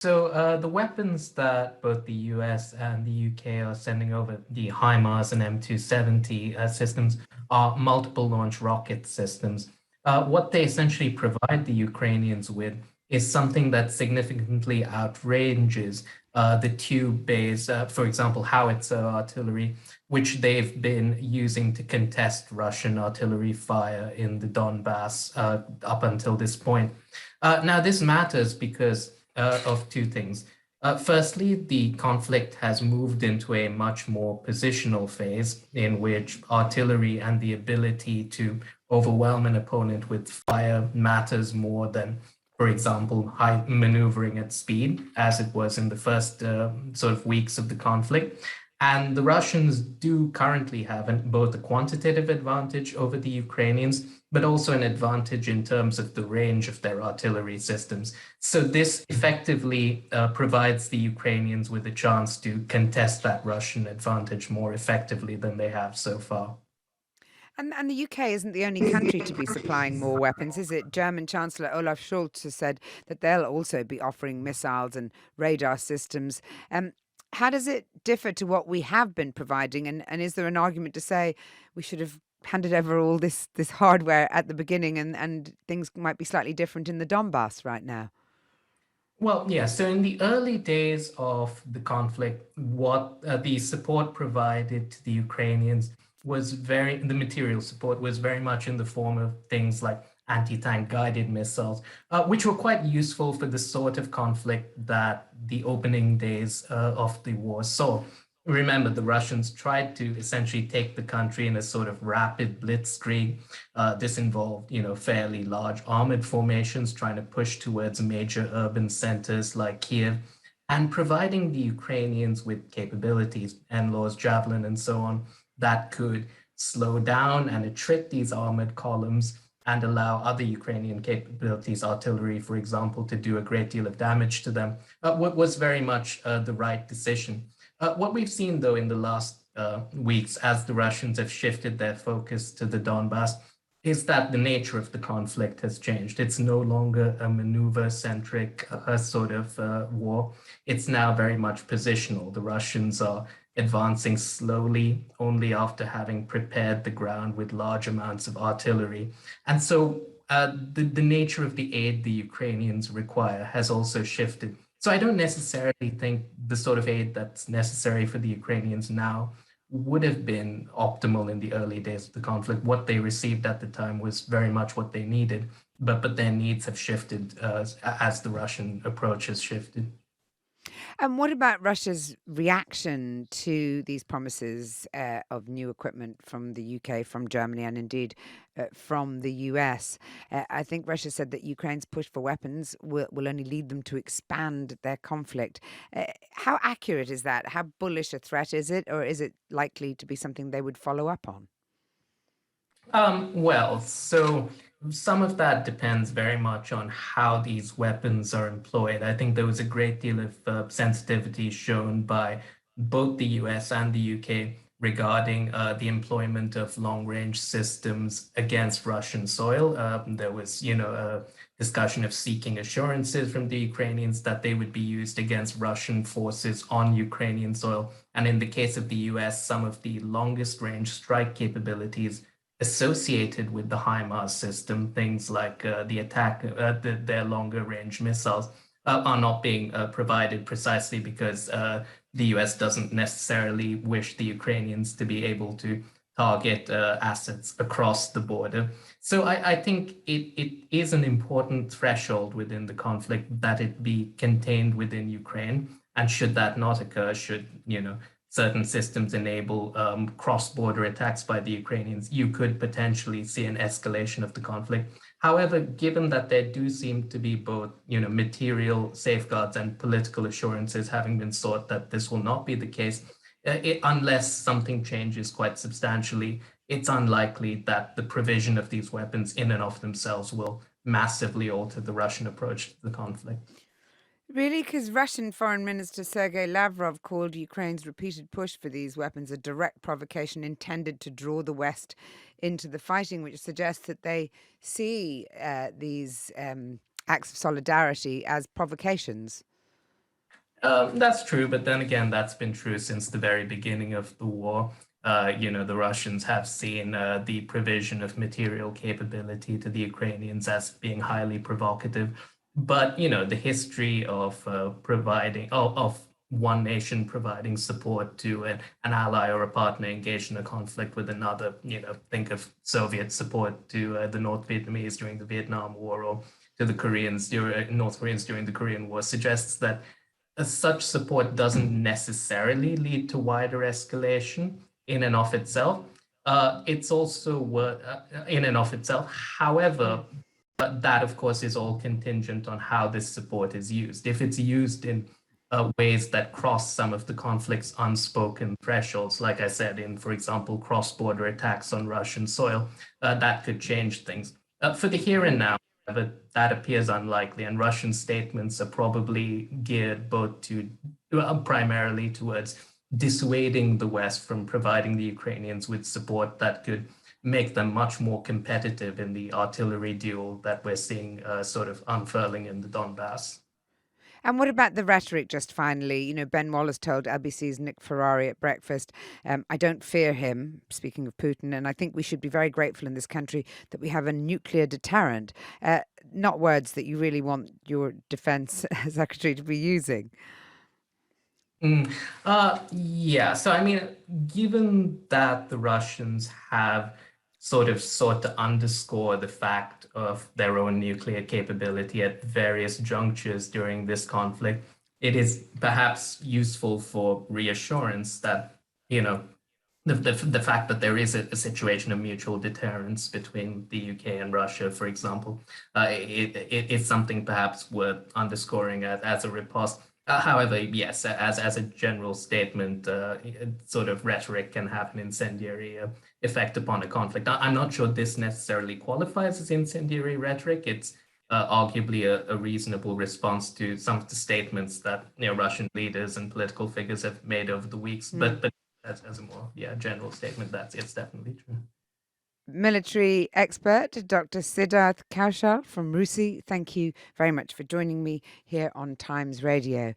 The weapons that both the US and the UK are sending over, the HIMARS and M270 systems, are multiple launch rocket systems. What they essentially provide the Ukrainians with is something that significantly outranges the tube-based, for example, howitzer artillery, which they've been using to contest Russian artillery fire in the Donbass up until this point. Now, this matters because of two things. Firstly, the conflict has moved into a much more positional phase in which artillery and the ability to overwhelm an opponent with fire matters more than, for example, high maneuvering at speed, as it was in the first sort of weeks of the conflict. And the Russians do currently have both a quantitative advantage over the Ukrainians, but also an advantage in terms of the range of their artillery systems. So this effectively provides the Ukrainians with a chance to contest that Russian advantage more effectively than they have so far. And the UK isn't the only country to be supplying more weapons, is it? German Chancellor Olaf Scholz has said that they'll also be offering missiles and radar systems. Um, how does it differ to what we have been providing? And is there an argument to say we should have handed over all this hardware at the beginning, and things might be slightly different in the Donbass right now? Well, yeah. So in the early days of the conflict, what the support provided to the Ukrainians the material support was very much in the form of things like anti-tank guided missiles, which were quite useful for the sort of conflict that the opening days of the war saw. Remember, the Russians tried to essentially take the country in a sort of rapid blitzkrieg. This involved, fairly large armored formations trying to push towards major urban centers like Kiev and providing the Ukrainians with capabilities, NLAWs, Javelin, and so on, that could slow down and attrit these armored columns and allow other Ukrainian capabilities, artillery, for example, to do a great deal of damage to them, what was very much the right decision. What we've seen, though, in the last weeks, as the Russians have shifted their focus to the Donbass, is that the nature of the conflict has changed. It's no longer a maneuver-centric sort of war. It's now very much positional. The Russians are advancing slowly, only after having prepared the ground with large amounts of artillery. And so the nature of the aid the Ukrainians require has also shifted. So I don't necessarily think the sort of aid that's necessary for the Ukrainians now would have been optimal in the early days of the conflict. What they received at the time was very much what they needed, but their needs have shifted as the Russian approach has shifted. And what about Russia's reaction to these promises of new equipment from the UK, from Germany, and indeed from the US? I think Russia said that Ukraine's push for weapons will only lead them to expand their conflict. How accurate is that? How bullish a threat is it? Or is it likely to be something they would follow up on? So some of that depends very much on how these weapons are employed. I think there was a great deal of sensitivity shown by both the US and the UK regarding the employment of long-range systems against Russian soil. There was, a discussion of seeking assurances from the Ukrainians that they would be used against Russian forces on Ukrainian soil. And in the case of the US, some of the longest range strike capabilities associated with the HIMARS system, things like their longer range missiles, are not being provided precisely because the US doesn't necessarily wish the Ukrainians to be able to target assets across the border. So I think it is an important threshold within the conflict that it be contained within Ukraine. And should that not occur, should, certain systems enable cross-border attacks by the Ukrainians, you could potentially see an escalation of the conflict. However, given that there do seem to be both, material safeguards and political assurances having been sought that this will not be the case, unless something changes quite substantially, it's unlikely that the provision of these weapons in and of themselves will massively alter the Russian approach to the conflict. Really? Because Russian Foreign Minister Sergei Lavrov called Ukraine's repeated push for these weapons a direct provocation intended to draw the West into the fighting, which suggests that they see these acts of solidarity as provocations. That's true, but then again, that's been true since the very beginning of the war. The Russians have seen the provision of material capability to the Ukrainians as being highly provocative. But, the history of of one nation providing support to an ally or a partner engaged in a conflict with another, think of Soviet support to the North Vietnamese during the Vietnam War or to the North Koreans during the Korean War, suggests that such support doesn't necessarily lead to wider escalation in and of itself. It's also in and of itself. However, that of course is all contingent on how this support is used. If it's used in ways that cross some of the conflict's unspoken thresholds, like I said, in, for example, cross-border attacks on Russian soil, that could change things. For the here and now, however, that appears unlikely, and Russian statements are probably geared both to primarily towards dissuading the West from providing the Ukrainians with support that could make them much more competitive in the artillery duel that we're seeing sort of unfurling in the Donbass. And what about the rhetoric, just finally? Ben Wallace told LBC's Nick Ferrari at breakfast, I don't fear him, speaking of Putin, and I think we should be very grateful in this country that we have a nuclear deterrent. Not words that you really want your defense secretary to be using. Yeah. So, I mean, given that the Russians have sort of sought to underscore the fact of their own nuclear capability at various junctures during this conflict, it is perhaps useful for reassurance that, you know, the fact that there is a situation of mutual deterrence between the UK and Russia, for example, it's something perhaps worth underscoring as a riposte. However, yes, as a general statement, sort of rhetoric can have an incendiary effect upon a conflict. I'm not sure this necessarily qualifies as incendiary rhetoric. It's arguably a reasonable response to some of the statements that Russian leaders and political figures have made over the weeks. But as a more general statement, it's definitely true. Military expert Dr. Sidharth Kaushal from RUSI, thank you very much for joining me here on Times Radio.